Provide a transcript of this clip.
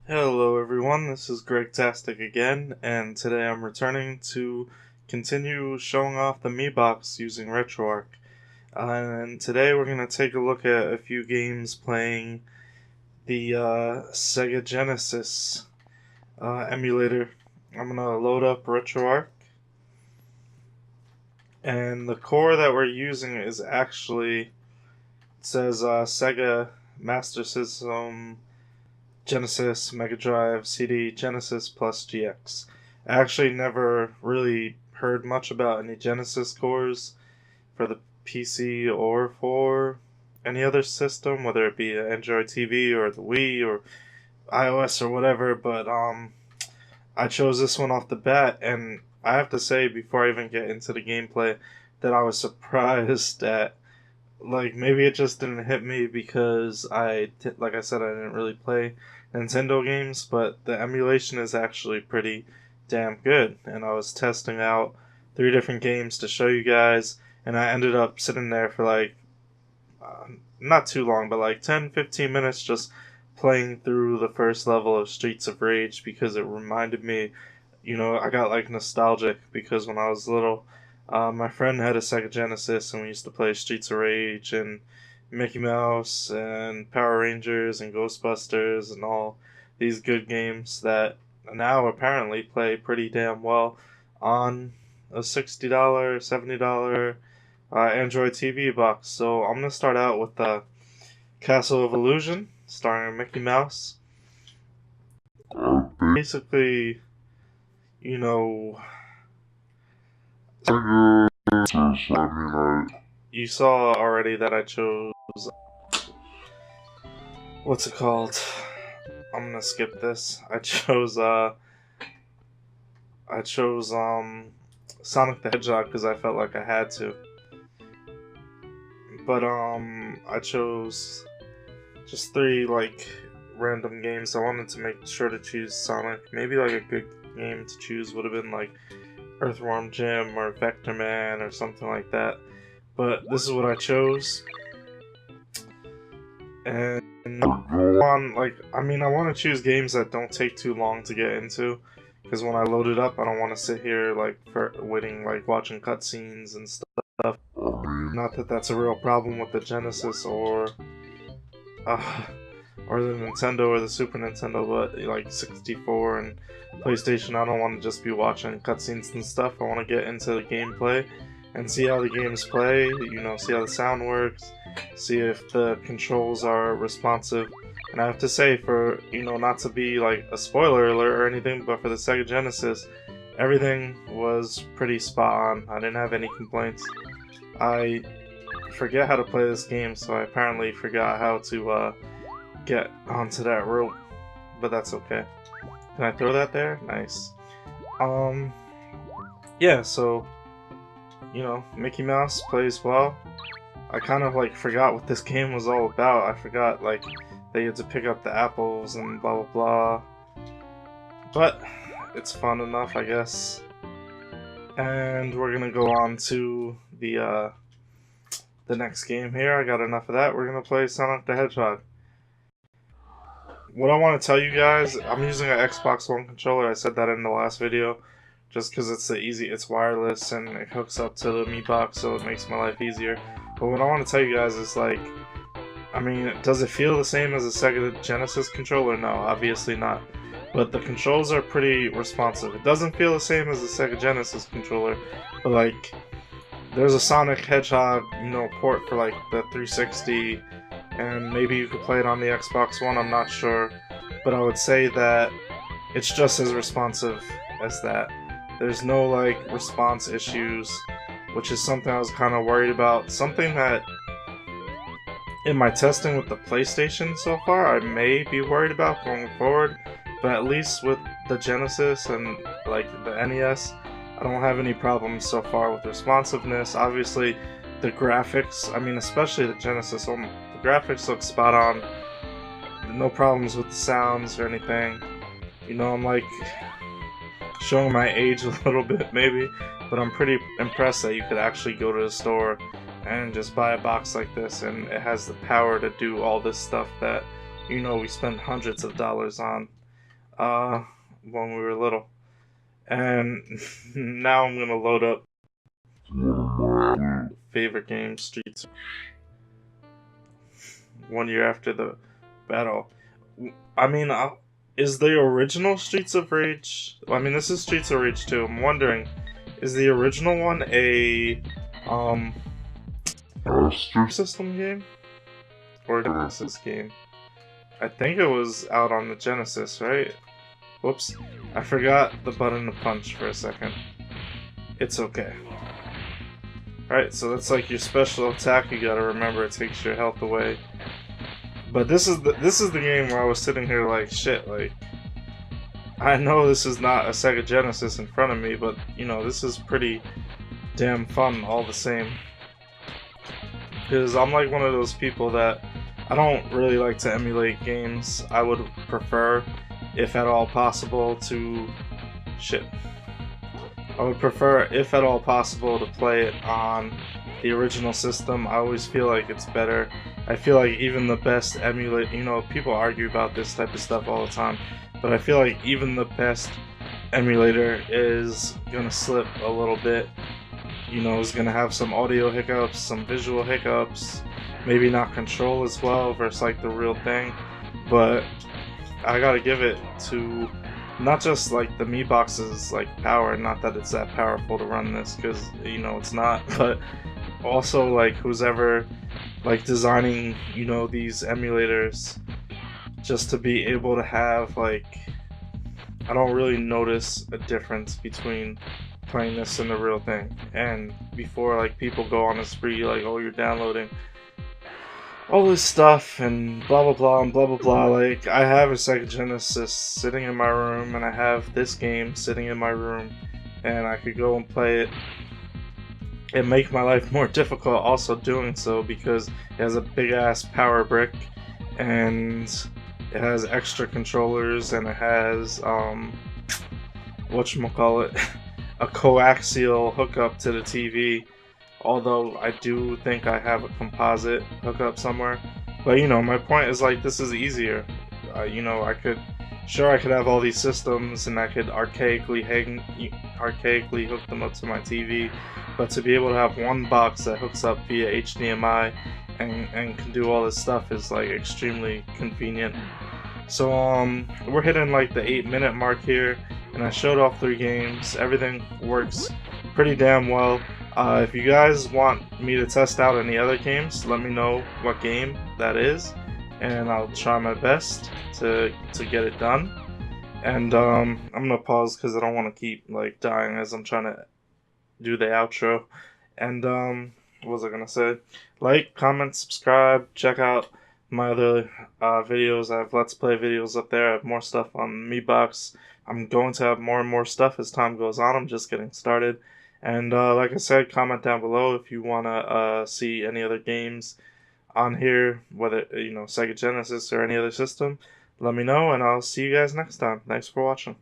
Hello everyone, this is Greg-tastic again, and today I'm returning to continue showing off the MiBox using RetroArch. And today we're going to take a look at a few games playing the Sega Genesis emulator. I'm going to load up RetroArch, and the core that we're using is actually, it says Sega Master System Genesis, Mega Drive, CD, Genesis plus GX. I actually never really heard much about any Genesis cores for the PC or for any other system, whether it be an Android TV or the Wii or iOS or whatever, but I chose this one off the bat, and I have to say, before I even get into the gameplay, that I was surprised at, like, maybe it just didn't hit me because like I said, I didn't really play Nintendo games, but the emulation is actually pretty damn good. And I was testing out 3 different games to show you guys, and I ended up sitting there for like, not too long, but like 10-15 minutes just playing through the first level of Streets of Rage because it reminded me, I got like nostalgic because when I was little, my friend had a Sega Genesis, and we used to play Streets of Rage and Mickey Mouse and Power Rangers and Ghostbusters and all these good games that now apparently play pretty damn well on a $60, $70 Android TV box. So I'm gonna start out with the Castle of Illusion, starring Mickey Mouse. Basically, you know, you saw already that I chose, what's it called? I'm gonna skip this. I chose Sonic the Hedgehog because I felt like I had to. But I chose just 3 like random games. I wanted to make sure to choose Sonic. Maybe like a good game to choose would have been like Earthworm Jim or Vector Man or something like that. But this is what I chose. And I want to choose games that don't take too long to get into, because when I load it up, I don't want to sit here like waiting, like watching cutscenes and stuff. Not that that's a real problem with the Genesis or the Nintendo or the Super Nintendo, but like 64 and PlayStation, I don't want to just be watching cutscenes and stuff. I want to get into the gameplay and see how the games play, see how the sound works, see if the controls are responsive. And I have to say, for, not to be like a spoiler alert or anything, but for the Sega Genesis, everything was pretty spot on. I didn't have any complaints. I forget how to play this game, so I apparently forgot how to get onto that rope, but that's okay. Can I throw that there? Nice. Yeah, so, Mickey Mouse plays well. I kind of like forgot what this game was all about. I forgot like that you had to pick up the apples and blah blah blah. But it's fun enough, I guess. And we're gonna go on to the next game here. I got enough of that. We're gonna play Sonic the Hedgehog. What I want to tell you guys, I'm using an Xbox One controller. I said that in the last video, just because it's wireless and it hooks up to the MiBox, so it makes my life easier. But what I want to tell you guys is like, does it feel the same as a Sega Genesis controller? No, obviously not. But the controls are pretty responsive. It doesn't feel the same as a Sega Genesis controller, but like, there's a Sonic Hedgehog, port for like the 360, and maybe you could play it on the Xbox One, I'm not sure. But I would say that it's just as responsive as that. There's no like response issues, which is something I was kind of worried about. Something that in my testing with the PlayStation so far, I may be worried about going forward, but at least with the Genesis and like the NES, I don't have any problems so far with responsiveness. Obviously, the graphics, especially the Genesis one, the graphics look spot on. No problems with the sounds or anything. I'm like showing my age a little bit maybe, but I'm pretty impressed that you could actually go to the store and just buy a box like this, and it has the power to do all this stuff that we spend hundreds of dollars on. when we were little. And now I'm gonna load up one of my favorite games, Streets. 1 year after the battle. I mean, is the original Streets of Rage? I mean, this is Streets of Rage 2. I'm wondering, is the original one a Master System game or a Genesis game? I think it was out on the Genesis, right? Whoops, I forgot the button to punch for a second. It's okay. Alright, so that's like your special attack. You gotta remember, it takes your health away. But this is the game where I was sitting here like, shit, like, I know this is not a Sega Genesis in front of me, but, you know, this is pretty damn fun all the same. Because I'm like one of those people that I don't really like to emulate games. I would prefer, if at all possible, to... shit. I would prefer, if at all possible, to play it on the original system. I always feel like it's better. I feel like even the best emulate, you know, people argue about this type of stuff all the time, but I feel like even the best emulator is gonna slip a little bit. You know, is gonna have some audio hiccups, some visual hiccups, maybe not control as well versus like the real thing. But I gotta give it to not just like the MiBox's like power, not that it's that powerful to run this, because you know it's not, but also like who's ever like designing, you know, these emulators, just to be able to have like, I don't really notice a difference between playing this and the real thing. And before like people go on a spree like, oh, you're downloading all this stuff and blah blah blah and blah blah blah, like I have a Sega Genesis sitting in my room and I have this game sitting in my room and I could go and play it and make my life more difficult also doing so, because it has a big ass power brick and it has extra controllers and it has whatchamacallit, a coaxial hookup to the TV, although I do think I have a composite hookup somewhere. But you know, my point is like, this is easier. You know, I could have all these systems and I could archaically hook them up to my TV, but to be able to have one box that hooks up via HDMI and can do all this stuff is like extremely convenient. So we're hitting like the 8-minute mark here, and I showed off 3 games. Everything works pretty damn well. If you guys want me to test out any other games, let me know what game that is, and I'll try my best to get it done. And I'm gonna pause because I don't want to keep like dying as I'm trying to do the outro. And what was I gonna say? Like, comment, subscribe, check out my other videos. I have Let's Play videos up there. I have more stuff on MiBox. I'm going to have more and more stuff as time goes on. I'm just getting started. And like I said, comment down below if you want to see any other games on here, whether, you know, Sega Genesis or any other system. Let me know, and I'll see you guys next time. Thanks for watching.